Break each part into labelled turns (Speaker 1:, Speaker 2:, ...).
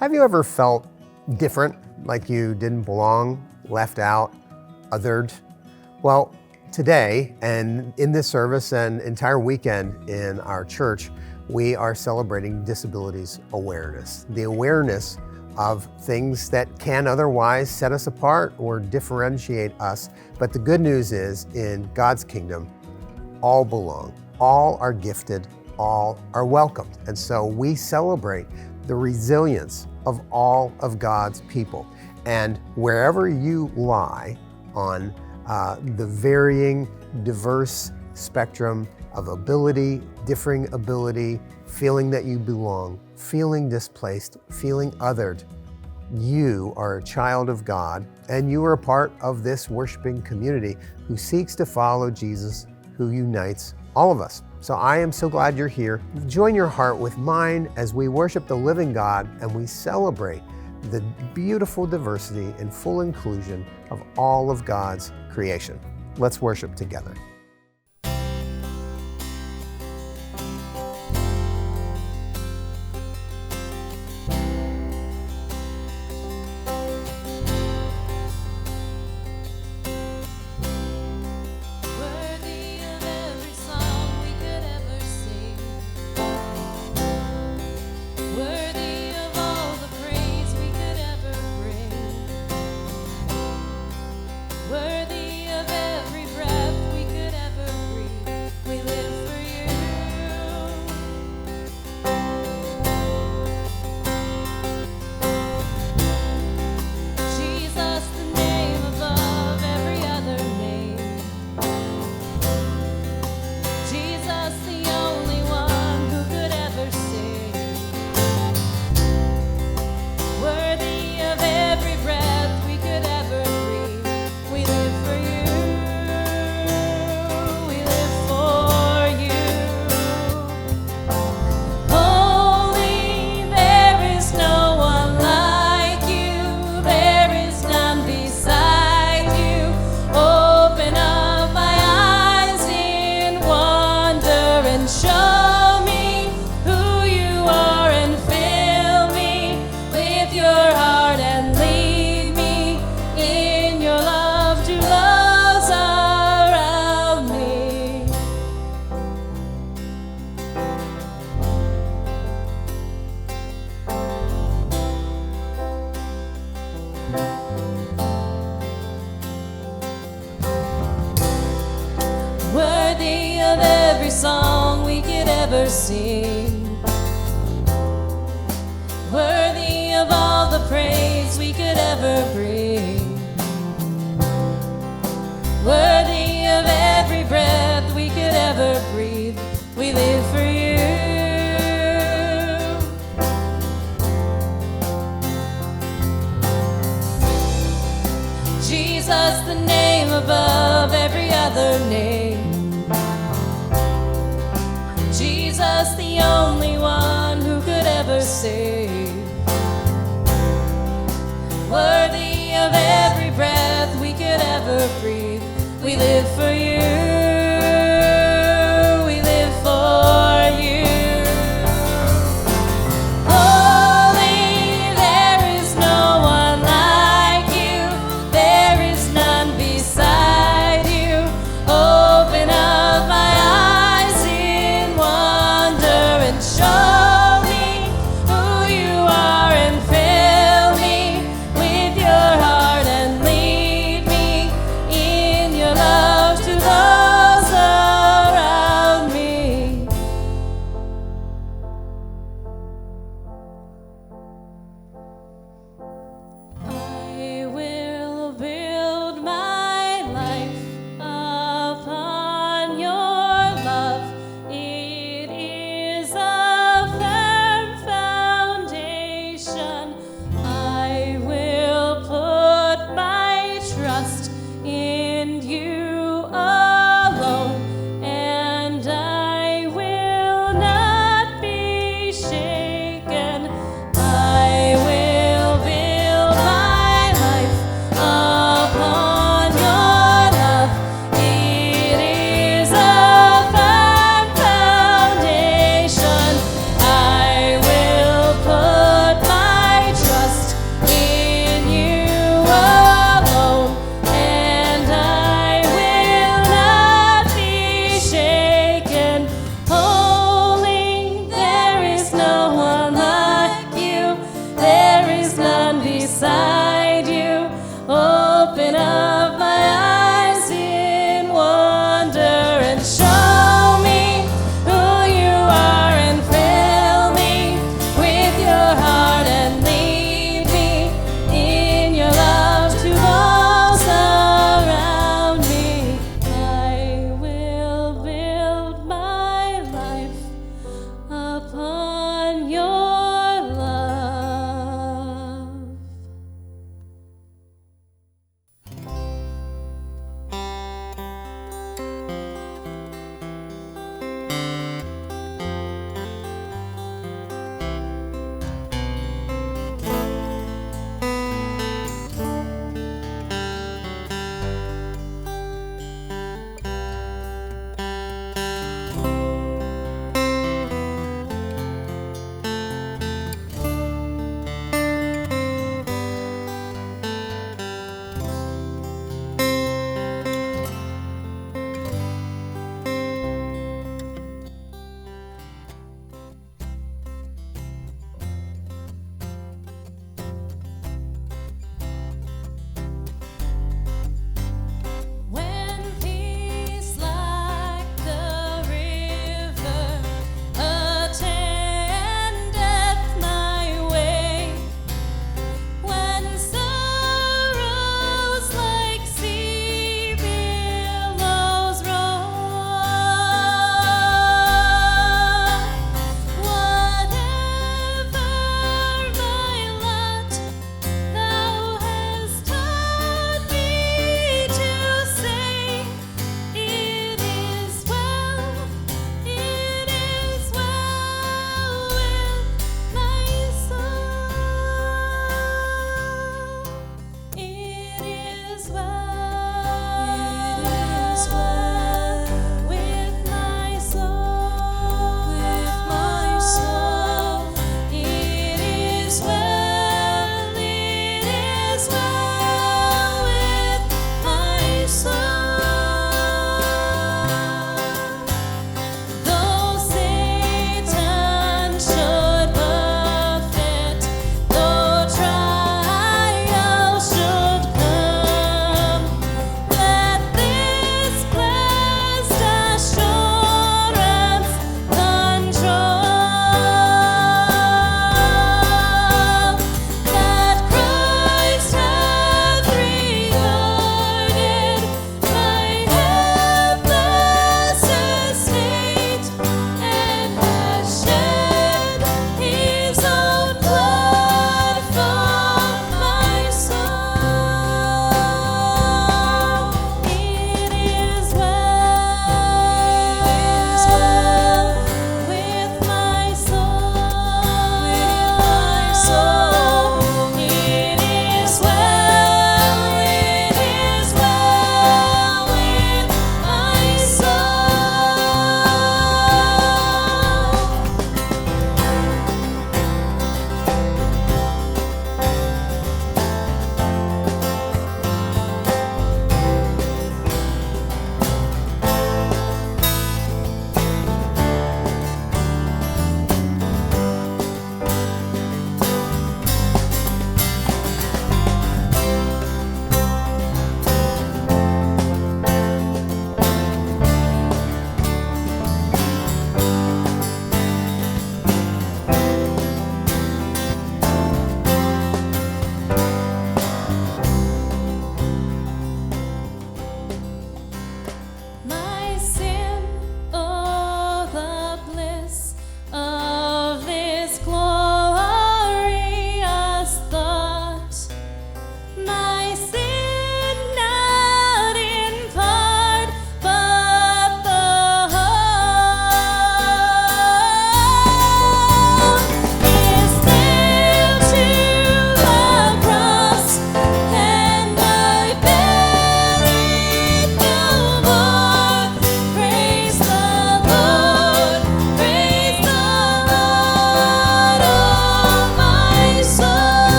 Speaker 1: Have you ever felt different, like you didn't belong, left out, othered? Well, today and in this service and entire weekend in our church, we are celebrating Disabilities Awareness. The awareness of things that can otherwise set us apart or differentiate us. But the good news is, in God's kingdom, all belong, all are gifted, all are welcomed. And so we celebrate the resilience of all of God's people. And wherever you lie on the varying, diverse spectrum of ability, differing ability, feeling that you belong, feeling displaced, feeling othered, you are a child of God, and you are a part of this worshiping community who seeks to follow Jesus, who unites all of us. So I am so glad you're here. Join your heart with mine as we worship the living God and we celebrate the beautiful diversity and full inclusion of all of God's creation. Let's worship together.
Speaker 2: Song we could ever sing, worthy of all the praise we could ever bring, worthy of every breath we could ever breathe. We live for you. Jesus, the name above every other name. Jesus, the only one who could ever save. Worthy of every breath we could ever breathe. We live for you. We live for you. Holy, there is no one like you. There is none beside you. Open up my eyes in wonder and show me who you are and fill me with your heart and lead me in your love to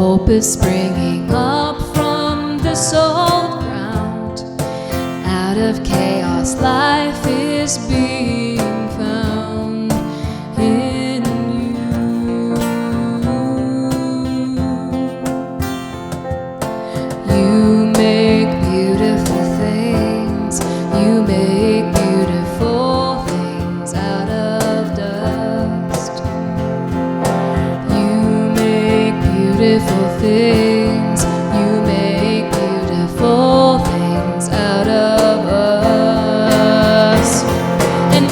Speaker 2: Hope is springing up from this old ground. Out of chaos, life is being found in you. You make beautiful things. You make beautiful things out of dust. You make beautiful things. You make beautiful things out of us. And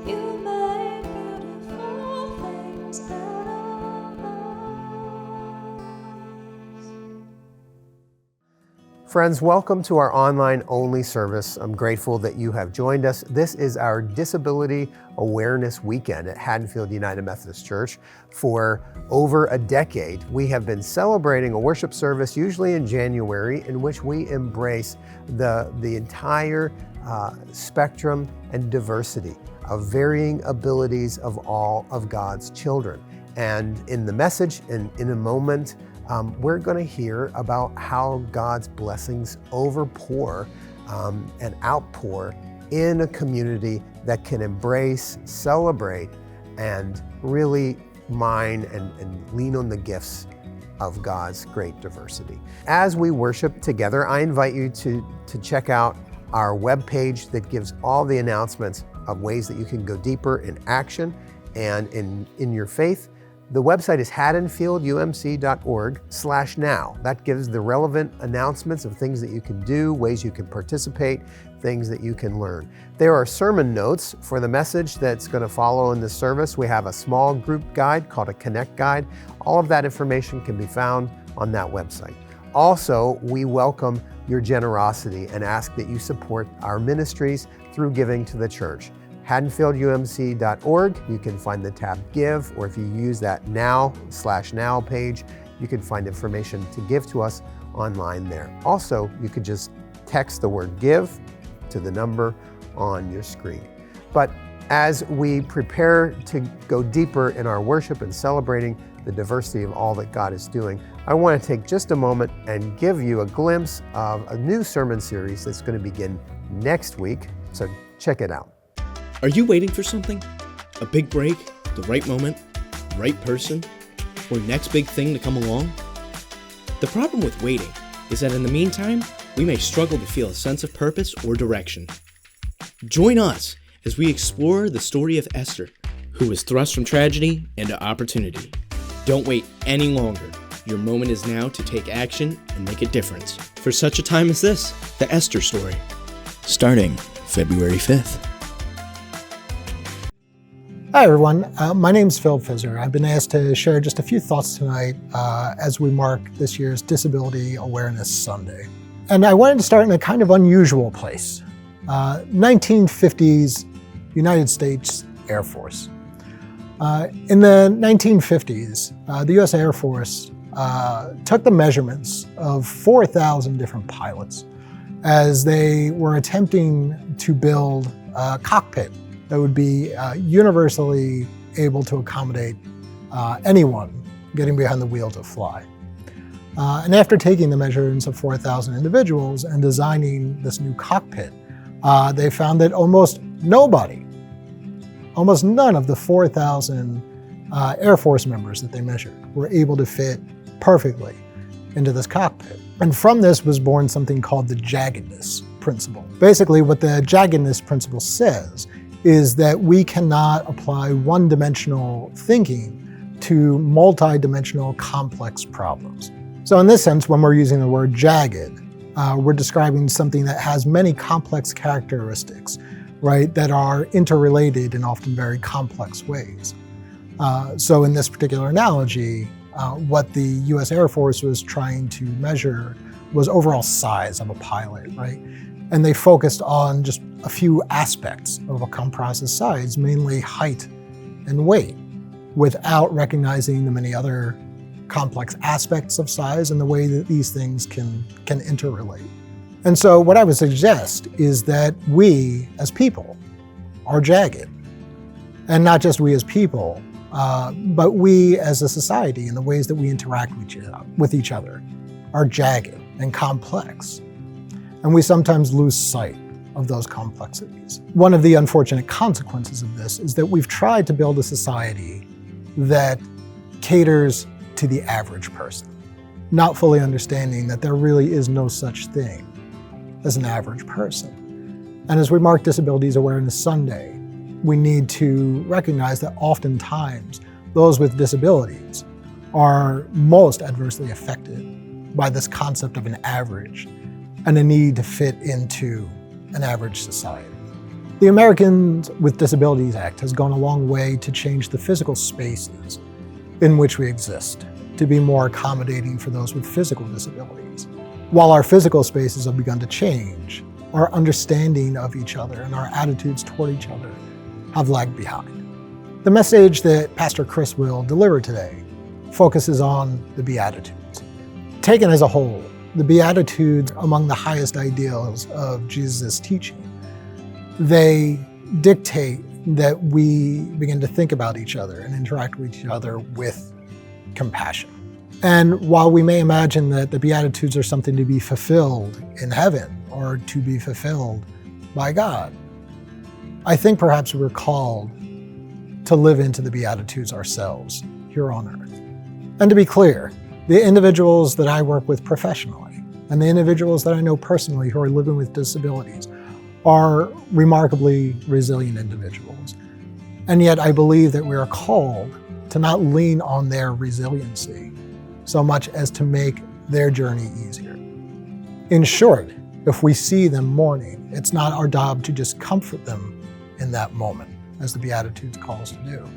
Speaker 2: You make beautiful things out of us.
Speaker 1: Friends, welcome to our online-only service. I'm grateful that you have joined us. This is our Disability Awareness Weekend at Haddonfield United Methodist Church. For over a decade, we have been celebrating a worship service, usually in January, in which we embrace the entire spectrum and diversity of varying abilities of all of God's children. And in the message, in a moment, we're going to hear about how God's blessings overpour and outpour in a community that can embrace, celebrate, and really mine and lean on the gifts of God's great diversity. As we worship together, I invite you to check out our webpage that gives all the announcements of ways that you can go deeper in action and in your faith. The website is haddonfieldumc.org/now. That gives the relevant announcements of things that you can do, ways you can participate, things that you can learn. There are sermon notes for the message that's going to follow in this service. We have a small group guide called a Connect Guide. All of that information can be found on that website. Also, we welcome your generosity and ask that you support our ministries through giving to the church. HaddonfieldUMC.org, you can find the tab Give, or if you use that Now/Now page, you can find information to give to us online there. Also, you could just text the word Give to the number on your screen. But as we prepare to go deeper in our worship and celebrating the diversity of all that God is doing, I want to take just a moment and give you a glimpse of a new sermon series that's going to begin next week. So check it out.
Speaker 3: Are you waiting for something? A big break, the right moment, right person, or next big thing to come along? The problem with waiting is that in the meantime, we may struggle to feel a sense of purpose or direction. Join us as we explore the story of Esther, who was thrust from tragedy into opportunity. Don't wait any longer. Your moment is now to take action and make a difference. For such a time as this, the Esther story. Starting February 5th.
Speaker 4: Hi everyone, my name's Phil Fizzer. I've been asked to share just a few thoughts tonight as we mark this year's Disability Awareness Sunday. And I wanted to start in a kind of unusual place. 1950s United States Air Force. In the 1950s, the US Air Force took the measurements of 4,000 different pilots as they were attempting to build a cockpit that would be universally able to accommodate anyone getting behind the wheel to fly. And after taking the measurements of 4,000 individuals and designing this new cockpit, they found that almost none of the 4,000 Air Force members that they measured were able to fit perfectly into this cockpit. And from this was born something called the jaggedness principle. Basically, what the jaggedness principle says is that we cannot apply one-dimensional thinking to multi-dimensional complex problems. So in this sense, when we're using the word jagged, we're describing something that has many complex characteristics, right, that are interrelated in often very complex ways. So in this particular analogy, what the US Air Force was trying to measure was overall size of a pilot, right? And they focused on just a few aspects of a composite size, mainly height and weight, without recognizing the many other complex aspects of size and the way that these things can interrelate. And so what I would suggest is that we as people are jagged. And not just we as people, but we as a society in the ways that we interact with each other are jagged and complex. And we sometimes lose sight of those complexities. One of the unfortunate consequences of this is that we've tried to build a society that caters to the average person, not fully understanding that there really is no such thing as an average person. And as we mark Disabilities Awareness Sunday, we need to recognize that oftentimes those with disabilities are most adversely affected by this concept of an average and a need to fit into an average society. The Americans with Disabilities Act has gone a long way to change the physical spaces in which we exist, to be more accommodating for those with physical disabilities. While our physical spaces have begun to change, our understanding of each other and our attitudes toward each other have lagged behind. The message that Pastor Chris will deliver today focuses on the Beatitudes. Taken as a whole, the Beatitudes are among the highest ideals of Jesus' teaching. They dictate that we begin to think about each other and interact with each other with compassion. And while we may imagine that the Beatitudes are something to be fulfilled in heaven or to be fulfilled by God, I think perhaps we're called to live into the Beatitudes ourselves here on earth. And to be clear, the individuals that I work with professionally and the individuals that I know personally who are living with disabilities are remarkably resilient individuals. And yet I believe that we are called to not lean on their resiliency so much as to make their journey easier. In short, if we see them mourning, it's not our job to just comfort them in that moment, as the Beatitudes calls to do,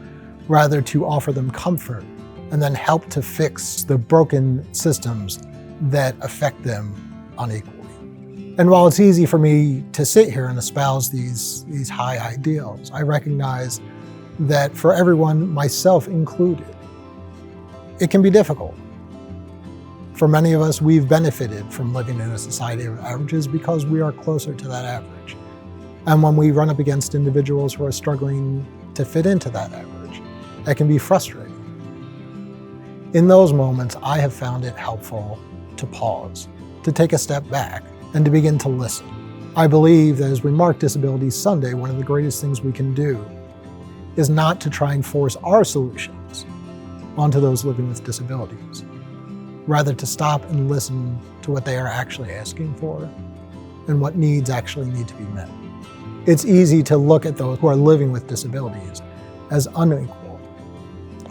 Speaker 4: rather to offer them comfort and then help to fix the broken systems that affect them unequally. And while it's easy for me to sit here and espouse these high ideals, I recognize that for everyone, myself included, it can be difficult. For many of us, we've benefited from living in a society of averages because we are closer to that average. And when we run up against individuals who are struggling to fit into that average, that can be frustrating. In those moments, I have found it helpful to pause, to take a step back, and to begin to listen. I believe that as we mark Disabilities Sunday, one of the greatest things we can do is not to try and force our solutions onto those living with disabilities, rather to stop and listen to what they are actually asking for and what needs actually need to be met. It's easy to look at those who are living with disabilities as unequal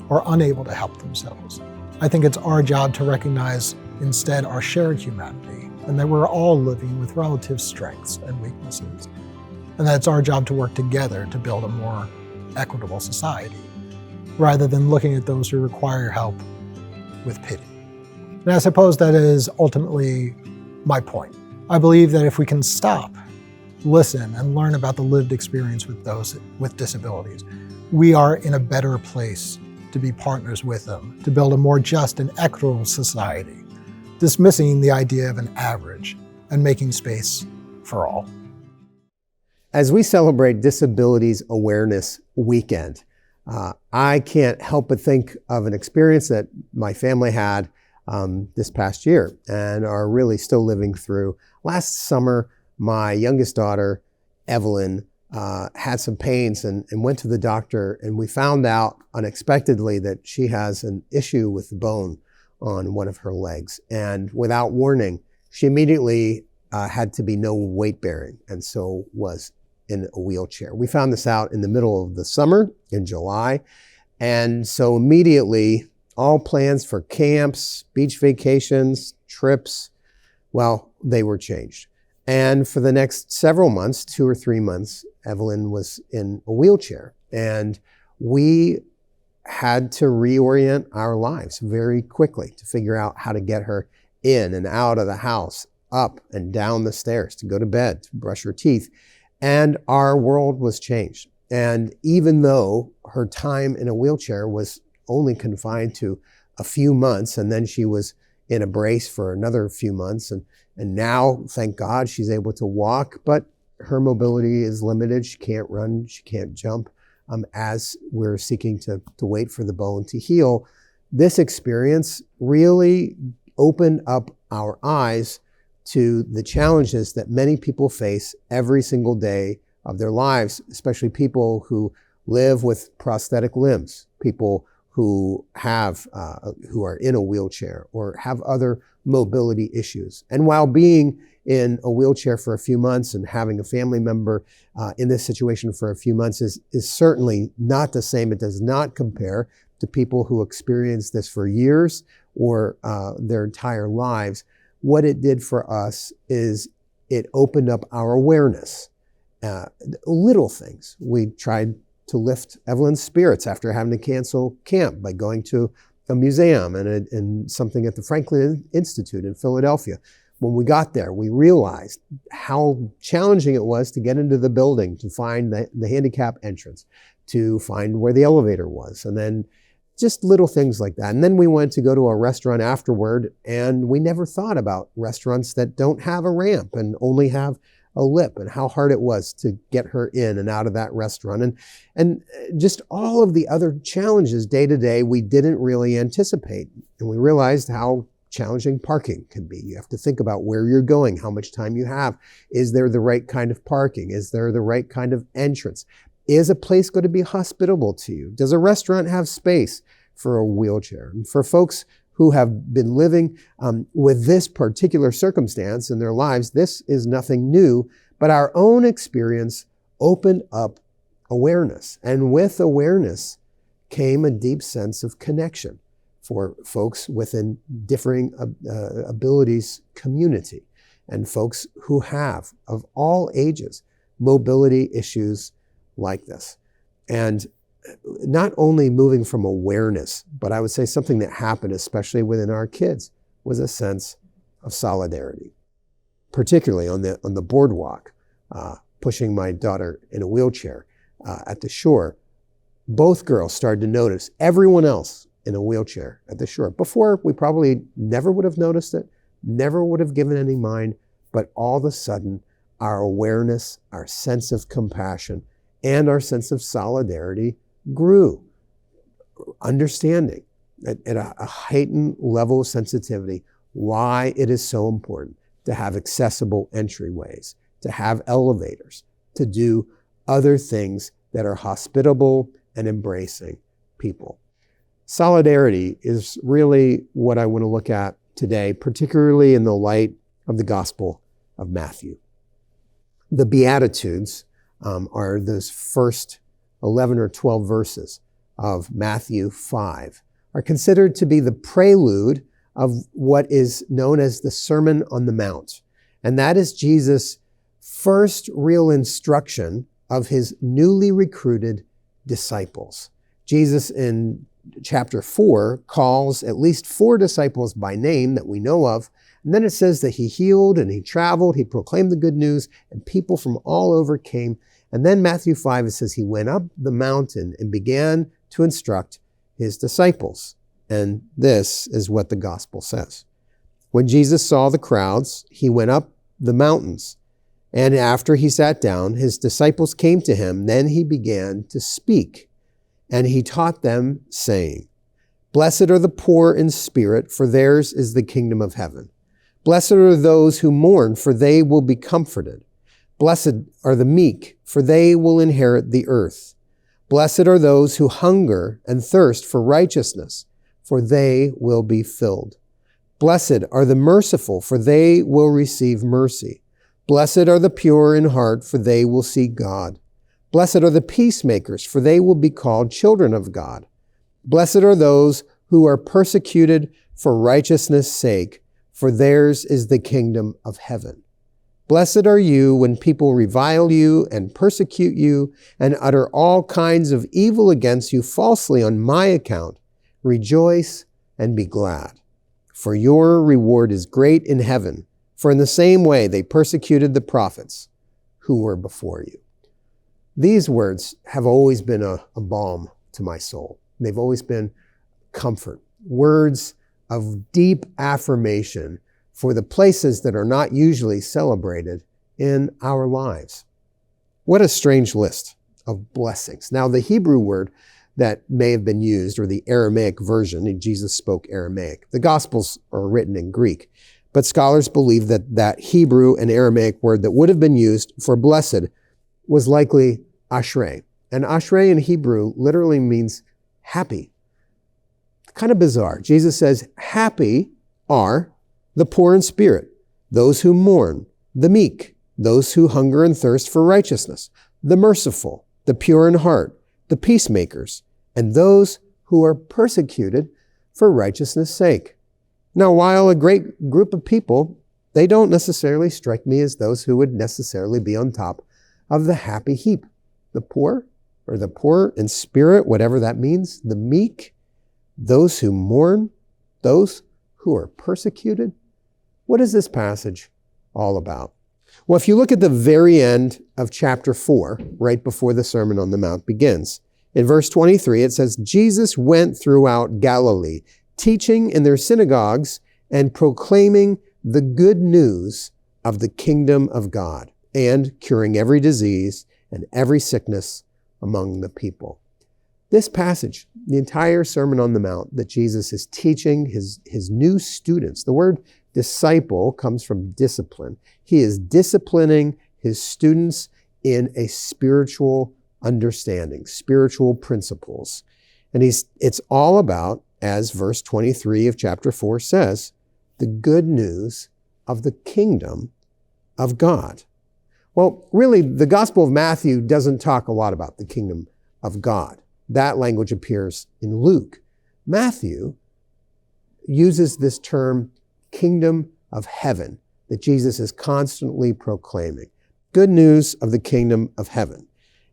Speaker 4: or unable to help themselves. I think it's our job to recognize instead our shared humanity and that we're all living with relative strengths and weaknesses, and that it's our job to work together to build a more equitable society, rather than looking at those who require help with pity. And I suppose that is ultimately my point. I believe that if we can stop, listen, and learn about the lived experience with those with disabilities, we are in a better place to be partners with them, to build a more just and equitable society, dismissing the idea of an average and making space for all.
Speaker 1: As we celebrate Disabilities Awareness Weekend, I can't help but think of an experience that my family had this past year and are really still living through. Last summer, my youngest daughter, Evelyn, had some pains and went to the doctor, and we found out unexpectedly that she has an issue with the bone on one of her legs. And without warning, she immediately had to be no weight bearing and so was in a wheelchair. We found this out in the middle of the summer in July. And so immediately all plans for camps, beach vacations, trips, well, they were changed. And for the next several months, 2 or 3 months, Evelyn was in a wheelchair. And we had to reorient our lives very quickly to figure out how to get her in and out of the house, up and down the stairs, to go to bed, to brush her teeth. And our world was changed. And even though her time in a wheelchair was only confined to a few months, and then she was in a brace for another few months, and now, thank God, she's able to walk, but her mobility is limited. She can't run, she can't jump. As we're seeking to wait for the bone to heal, this experience really opened up our eyes to the challenges that many people face every single day of their lives, especially people who live with prosthetic limbs, people who are in a wheelchair or have other mobility issues. And while being in a wheelchair for a few months and having a family member in this situation for a few months is certainly not the same. It does not compare to people who experience this for years or their entire lives. What it did for us is it opened up our awareness Little things. We tried to lift Evelyn's spirits after having to cancel camp by going to a museum and something at the Franklin Institute in Philadelphia. When we got there, we realized how challenging it was to get into the building, to find the handicap entrance, to find where the elevator was, and then just little things like that. And then we went to go to a restaurant afterward, and we never thought about restaurants that don't have a ramp and only have a lip, and how hard it was to get her in and out of that restaurant. And just all of the other challenges day to day we didn't really anticipate. And we realized how challenging parking can be. You have to think about where you're going, how much time you have. Is there the right kind of parking? Is there the right kind of entrance? Is a place going to be hospitable to you? Does a restaurant have space for a wheelchair? And for folks who have been living with this particular circumstance in their lives, this is nothing new, but our own experience opened up awareness. And with awareness came a deep sense of connection for folks within differing abilities community and folks who have, of all ages, mobility issues like this. And not only moving from awareness, but I would say something that happened, especially within our kids, was a sense of solidarity, particularly on the boardwalk, pushing my daughter in a wheelchair at the shore. Both girls started to notice everyone else in a wheelchair at the shore. Before, we probably never would have noticed it, never would have given any mind, but all of a sudden, our awareness, our sense of compassion, and our sense of solidarity grew. Understanding at a heightened level of sensitivity why it is so important to have accessible entryways, to have elevators, to do other things that are hospitable and embracing people. Solidarity is really what I want to look at today, particularly in the light of the Gospel of Matthew. The Beatitudes are those first 11 or 12 verses of Matthew 5, are considered to be the prelude of what is known as the Sermon on the Mount. And that is Jesus' first real instruction of his newly recruited disciples. Jesus in chapter 4 calls at least 4 disciples by name that we know of. And then it says that he healed and he traveled, he proclaimed the good news, and people from all over came. And then Matthew 5, it says he went up the mountain and began to instruct his disciples. And this is what the gospel says. When Jesus saw the crowds, he went up the mountains. And after he sat down, his disciples came to him. Then he began to speak. And he taught them, saying, "Blessed are the poor in spirit, for theirs is the kingdom of heaven. Blessed are those who mourn, for they will be comforted. Blessed are the meek, for they will inherit the earth. Blessed are those who hunger and thirst for righteousness, for they will be filled. Blessed are the merciful, for they will receive mercy. Blessed are the pure in heart, for they will see God. Blessed are the peacemakers, for they will be called children of God. Blessed are those who are persecuted for righteousness' sake, for theirs is the kingdom of heaven. Blessed are you when people revile you and persecute you and utter all kinds of evil against you falsely on my account. Rejoice and be glad, for your reward is great in heaven. For in the same way they persecuted the prophets who were before you." These words have always been a balm to my soul. They've always been comfort, words of deep affirmation for the places that are not usually celebrated in our lives. What a strange list of blessings. Now, the Hebrew word that may have been used, or the Aramaic version, and Jesus spoke Aramaic. The Gospels are written in Greek, but scholars believe that that Hebrew and Aramaic word that would have been used for blessed was likely ashrei. And ashrei in Hebrew literally means happy. Kind of bizarre. Jesus says, happy are the poor in spirit, those who mourn, the meek, those who hunger and thirst for righteousness, the merciful, the pure in heart, the peacemakers, and those who are persecuted for righteousness' sake. Now, while a great group of people, they don't necessarily strike me as those who would necessarily be on top of the happy heap. The poor, or the poor in spirit, whatever that means, the meek, those who mourn, those who are persecuted. What is this passage all about? Well, if you look at the very end of chapter 4, right before the Sermon on the Mount begins, in verse 23, it says, Jesus went throughout Galilee, teaching in their synagogues and proclaiming the good news of the kingdom of God and curing every disease and every sickness among the people. This passage, the entire Sermon on the Mount that Jesus is teaching his new students, the word disciple comes from discipline. He is disciplining his students in a spiritual understanding, spiritual principles. And it's all about, as verse 23 of chapter 4 says, the good news of the kingdom of God. Well, really, the Gospel of Matthew doesn't talk a lot about the kingdom of God. That language appears in Luke. Matthew uses this term kingdom of heaven that Jesus is constantly proclaiming. Good news of the kingdom of heaven.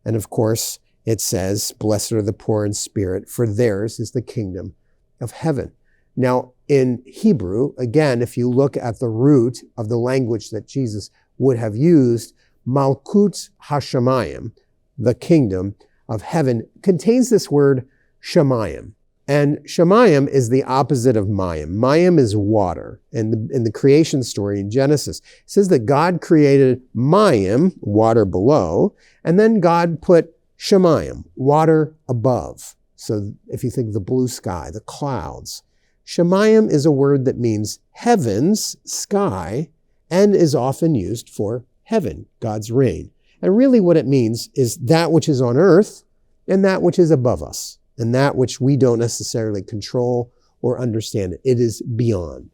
Speaker 1: And of course, it says, blessed are the poor in spirit, for theirs is the kingdom of heaven. Now, in Hebrew, again, if you look at the root of the language that Jesus would have used, Malkut Hashamayim, the kingdom of heaven, contains this word Shamayim. And Shamayim is the opposite of Mayim. Mayim is water. And in the creation story in Genesis, it says that God created Mayim, water below, and then God put Shamayim, water above. So if you think of the blue sky, the clouds, Shamayim is a word that means heavens, sky, and is often used for heaven, God's reign. And really what it means is that which is on earth and that which is above us, and that which we don't necessarily control or understand. It is beyond.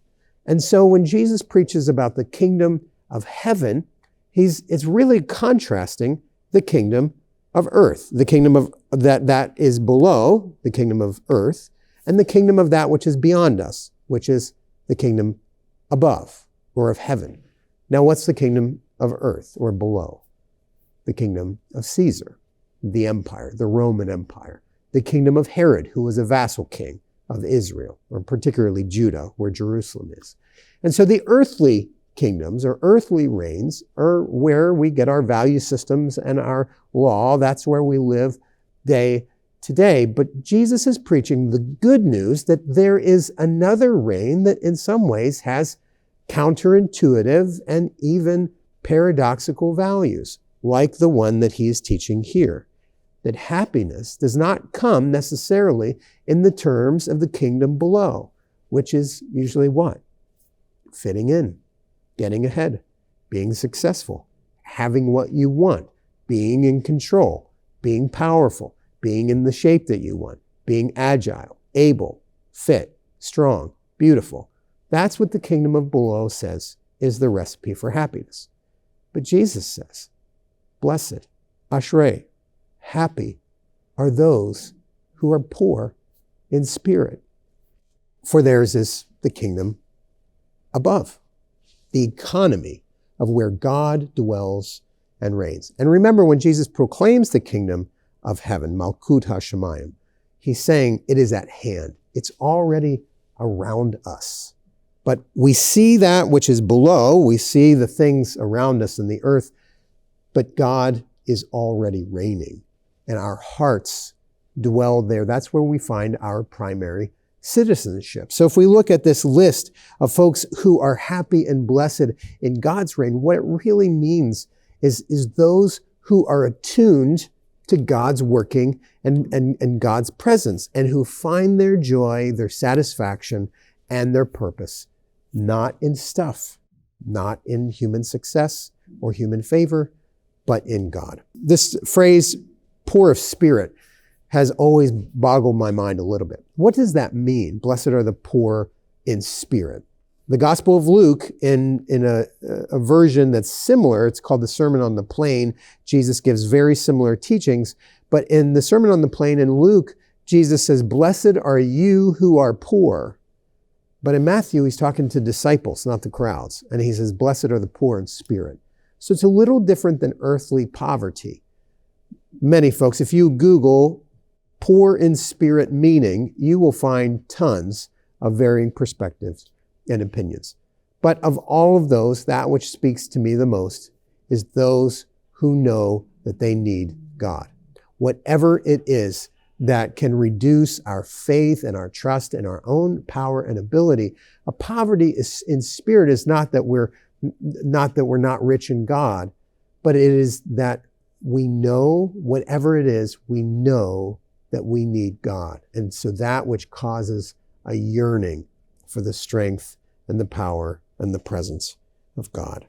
Speaker 1: And so when Jesus preaches about the kingdom of heaven, it's really contrasting the kingdom of earth, the kingdom of that is below the kingdom of earth, and the kingdom of that which is beyond us, which is the kingdom above or of heaven. Now, what's the kingdom of earth or below? The kingdom of Caesar, the empire, the Roman Empire, the kingdom of Herod, who was a vassal king of Israel, or particularly Judah, where Jerusalem is. And so the earthly kingdoms or earthly reigns are where we get our value systems and our law. That's where we live day to day. But Jesus is preaching the good news that there is another reign that in some ways has counterintuitive and even paradoxical values, like the one that he is teaching here. That happiness does not come necessarily in the terms of the kingdom below, which is usually what? Fitting in, getting ahead, being successful, having what you want, being in control, being powerful, being in the shape that you want, being agile, able, fit, strong, beautiful. That's what the kingdom of below says is the recipe for happiness. But Jesus says, blessed, ashrei, happy are those who are poor in spirit, for theirs is the kingdom above, the economy of where God dwells and reigns. And remember, when Jesus proclaims the kingdom of heaven, Malkut HaShamayim, he's saying it is at hand. It's already around us. But we see that which is below, we see the things around us in the earth, but God is already reigning. And our hearts dwell there. That's where we find our primary citizenship. So if we look at this list of folks who are happy and blessed in God's reign, what it really means is those who are attuned to God's working and God's presence, and who find their joy, their satisfaction, and their purpose, not in stuff, not in human success or human favor, but in God. This phrase, poor of spirit, has always boggled my mind a little bit. What does that mean? Blessed are the poor in spirit. The Gospel of Luke, in a version that's similar, it's called the Sermon on the Plain. Jesus gives very similar teachings, but in the Sermon on the Plain in Luke, Jesus says, blessed are you who are poor. But in Matthew, he's talking to disciples, not the crowds. And he says, blessed are the poor in spirit, So it's a little different than earthly poverty. Many folks, if you Google poor in spirit meaning, you will find tons of varying perspectives and opinions. But of all of those, that which speaks to me the most is those who know that they need God. Whatever it is that can reduce our faith and our trust in our own power and ability, a poverty in spirit is not that we're not rich in God, but it is that we know, whatever it is, we know that we need God. And so that which causes a yearning for the strength and the power and the presence of God.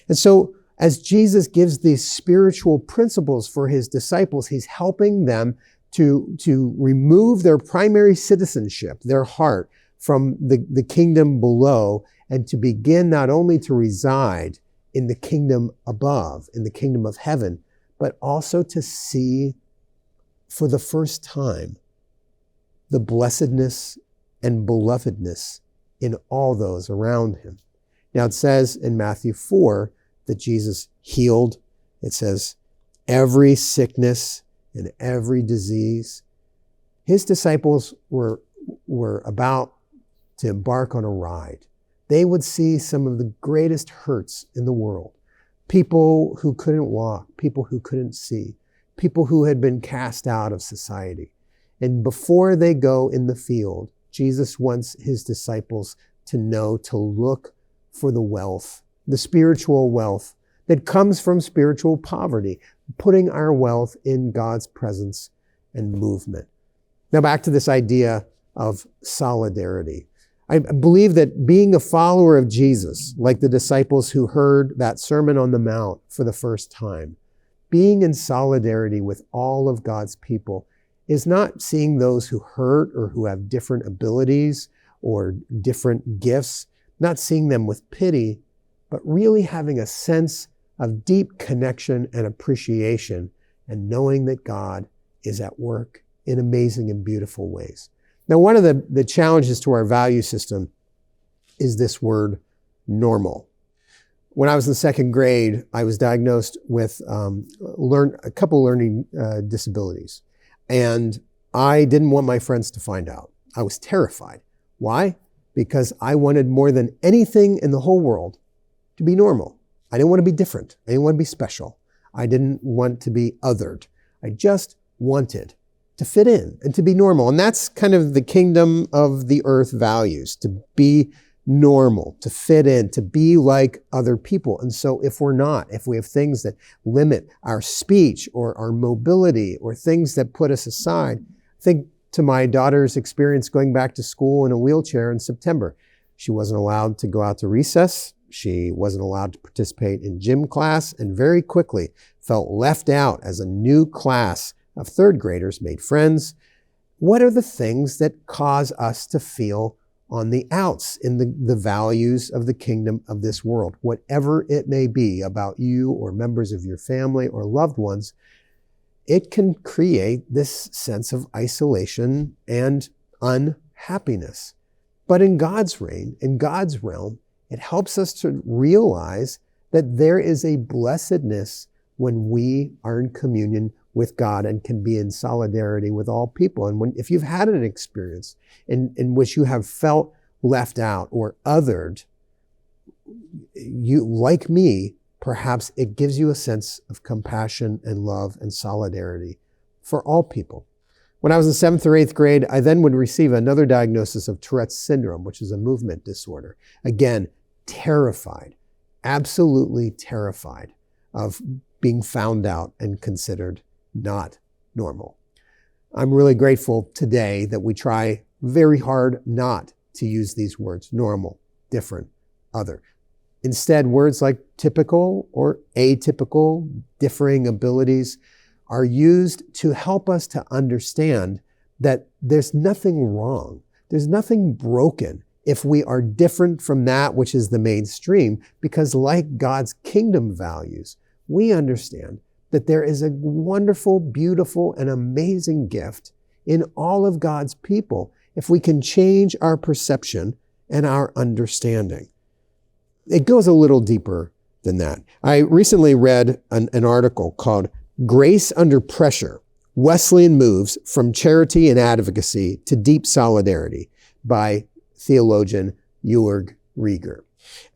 Speaker 1: And so as Jesus gives these spiritual principles for his disciples, he's helping them to remove their primary citizenship, their heart, from the kingdom below, and to begin not only to reside in the kingdom above, in the kingdom of heaven, but also to see for the first time the blessedness and belovedness in all those around him. Now it says in Matthew 4 that Jesus healed, it says, every sickness and every disease. His disciples were about to embark on a ride. They would see some of the greatest hurts in the world. People who couldn't walk, people who couldn't see, people who had been cast out of society. And before they go in the field, Jesus wants his disciples to know to look for the wealth, the spiritual wealth that comes from spiritual poverty, putting our wealth in God's presence and movement. Now back to this idea of solidarity. I believe that being a follower of Jesus, like the disciples who heard that Sermon on the Mount for the first time, being in solidarity with all of God's people is not seeing those who hurt or who have different abilities or different gifts, not seeing them with pity, but really having a sense of deep connection and appreciation and knowing that God is at work in amazing and beautiful ways. Now, one of the challenges to our value system is this word normal. When I was in second grade, I was diagnosed with a couple learning disabilities. And I didn't want my friends to find out. I was terrified. Why? Because I wanted more than anything in the whole world to be normal. I didn't want to be different. I didn't want to be special. I didn't want to be othered. I just wanted to fit in and to be normal. And that's kind of the kingdom of the earth values, to be normal, to fit in, to be like other people. And so if we have things that limit our speech or our mobility or things that put us aside, think to my daughter's experience going back to school in a wheelchair in September. She wasn't allowed to go out to recess. She wasn't allowed to participate in gym class, and very quickly felt left out as a new class of third graders made friends. What are the things that cause us to feel on the outs in the values of the kingdom of this world? Whatever it may be about you or members of your family or loved ones, it can create this sense of isolation and unhappiness. But in God's reign, in God's realm, it helps us to realize that there is a blessedness when we are in communion with God and can be in solidarity with all people. And if you've had an experience in which you have felt left out or othered, you, like me, perhaps it gives you a sense of compassion and love and solidarity for all people. When I was in 7th or 8th grade, I then would receive another diagnosis of Tourette's syndrome, which is a movement disorder. Again, terrified, absolutely terrified of being found out and considered not normal. I'm really grateful today that we try very hard not to use these words, normal, different, other. Instead, words like typical or atypical, differing abilities are used to help us to understand that there's nothing wrong, there's nothing broken if we are different from that which is the mainstream, because like God's kingdom values, we understand that there is a wonderful, beautiful, and amazing gift in all of God's people if we can change our perception and our understanding. It goes a little deeper than that. I recently read an article called Grace Under Pressure, Wesleyan Moves from Charity and Advocacy to Deep Solidarity by theologian Jörg Rieger.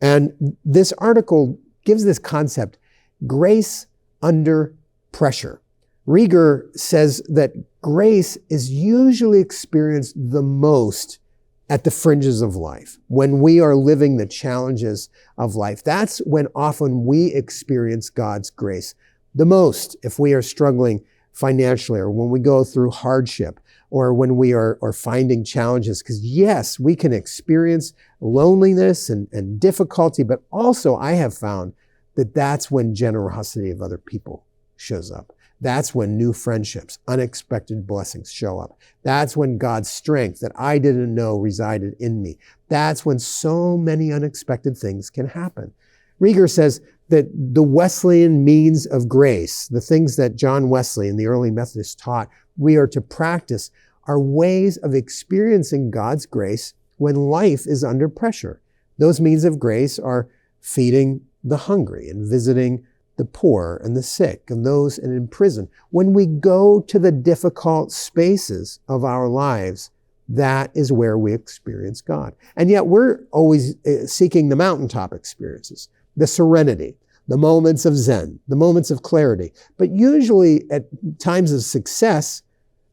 Speaker 1: And this article gives this concept, grace under pressure. Rieger says that grace is usually experienced the most at the fringes of life, when we are living the challenges of life. That's when often we experience God's grace the most, if we are struggling financially, or when we go through hardship, or when we are finding challenges. Because yes, we can experience loneliness and difficulty, but also I have found that that's when generosity of other people shows up. That's when new friendships, unexpected blessings show up. That's when God's strength that I didn't know resided in me. That's when so many unexpected things can happen. Rieger says that the Wesleyan means of grace, the things that John Wesley and the early Methodists taught we are to practice, are ways of experiencing God's grace when life is under pressure. Those means of grace are feeding the hungry and visiting the poor and the sick and those in prison. When we go to the difficult spaces of our lives, that is where we experience God. And yet we're always seeking the mountaintop experiences, the serenity, the moments of Zen, the moments of clarity. But usually at times of success,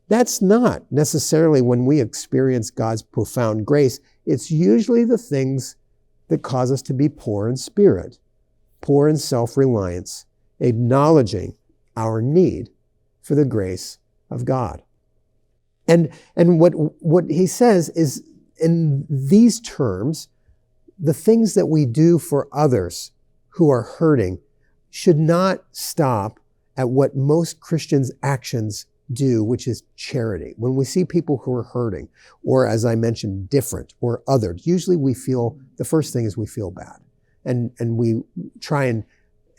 Speaker 1: that's not necessarily when we experience God's profound grace. It's usually the things that cause us to be poor in spirit, poor in self-reliance, acknowledging our need for the grace of God. And what he says is, in these terms, the things that we do for others who are hurting should not stop at what most Christians' actions do, which is charity. When we see people who are hurting, or as I mentioned, different or othered, usually the first thing is we feel bad. And we try and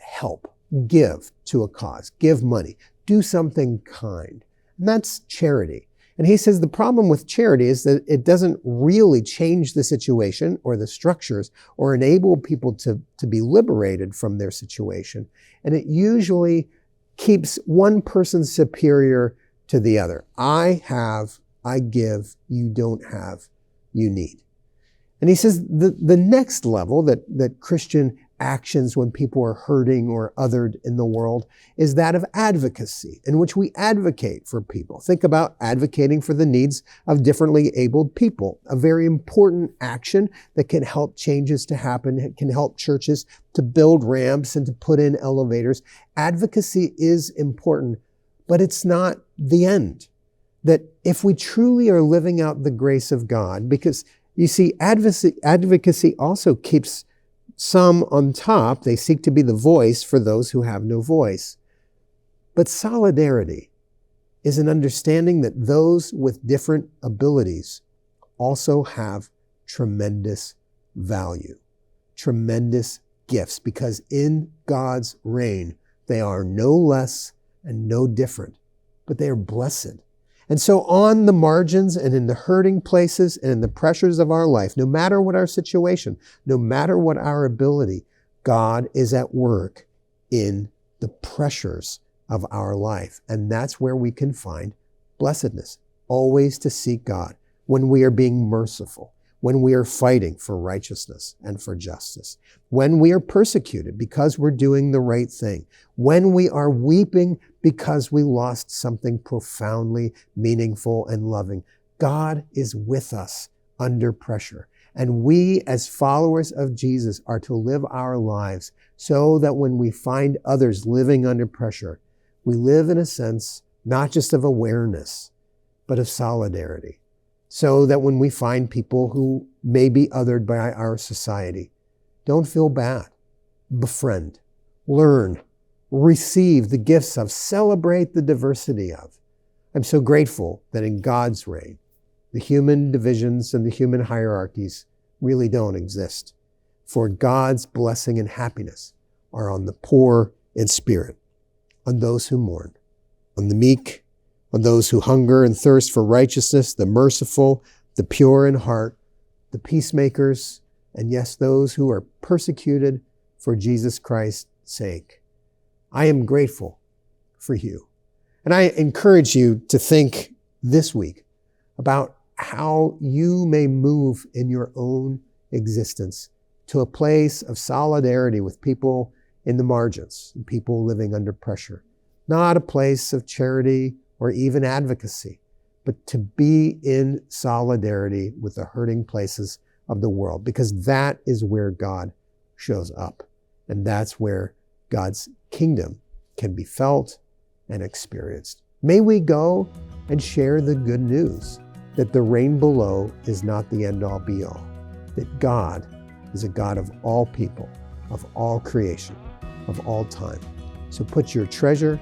Speaker 1: help, give to a cause, give money, do something kind. And that's charity. And he says the problem with charity is that it doesn't really change the situation or the structures or enable people to be liberated from their situation. And it usually keeps one person superior to the other. I have, I give, you don't have, you need. And he says the next level that Christian actions when people are hurting or othered in the world is that of advocacy, in which we advocate for people. Think about advocating for the needs of differently abled people, a very important action that can help changes to happen. It can help churches to build ramps and to put in elevators. Advocacy is important, but it's not the end. That if we truly are living out the grace of God, because you see, advocacy also keeps some on top. They seek to be the voice for those who have no voice. But solidarity is an understanding that those with different abilities also have tremendous value, tremendous gifts, because in God's reign, they are no less and no different, but they are blessed. And so on the margins and in the hurting places and in the pressures of our life, no matter what our situation, no matter what our ability, God is at work in the pressures of our life. And that's where we can find blessedness, always to seek God when we are being merciful, when we are fighting for righteousness and for justice, when we are persecuted because we're doing the right thing, when we are weeping because we lost something profoundly meaningful and loving. God is with us under pressure. And we, as followers of Jesus, are to live our lives so that when we find others living under pressure, we live in a sense not just of awareness, but of solidarity. So that when we find people who may be othered by our society, don't feel bad. Befriend, learn, receive the gifts of, celebrate the diversity of. I'm so grateful that in God's reign, the human divisions and the human hierarchies really don't exist. For God's blessing and happiness are on the poor in spirit, on those who mourn, on the meek, on those who hunger and thirst for righteousness, the merciful, the pure in heart, the peacemakers, and yes, those who are persecuted for Jesus Christ's sake. I am grateful for you. And I encourage you to think this week about how you may move in your own existence to a place of solidarity with people in the margins and people living under pressure. Not a place of charity or even advocacy, but to be in solidarity with the hurting places of the world, because that is where God shows up. And that's where God's kingdom can be felt and experienced. May we go and share the good news that the rain below is not the end-all be-all, that God is a God of all people, of all creation, of all time. So put your treasure,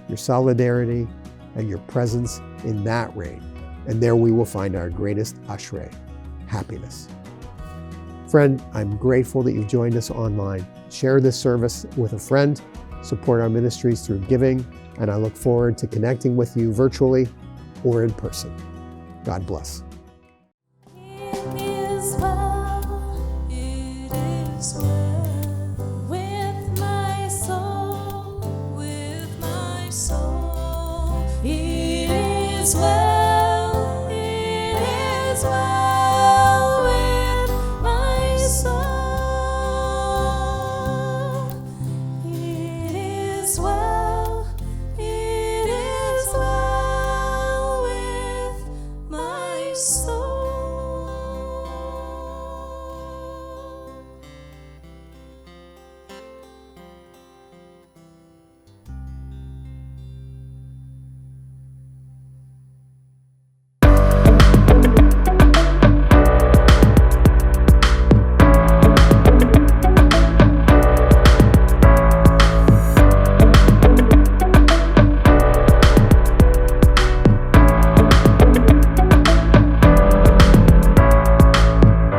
Speaker 1: your solidarity, and your presence in that rain, and there we will find our greatest ashrei, happiness. Friend, I'm grateful that you've joined us online. Share this service with a friend, support our ministries through giving, and I look forward to connecting with you virtually or in person. God bless.
Speaker 2: It is well, it is well with my soul, with my soul. It is well.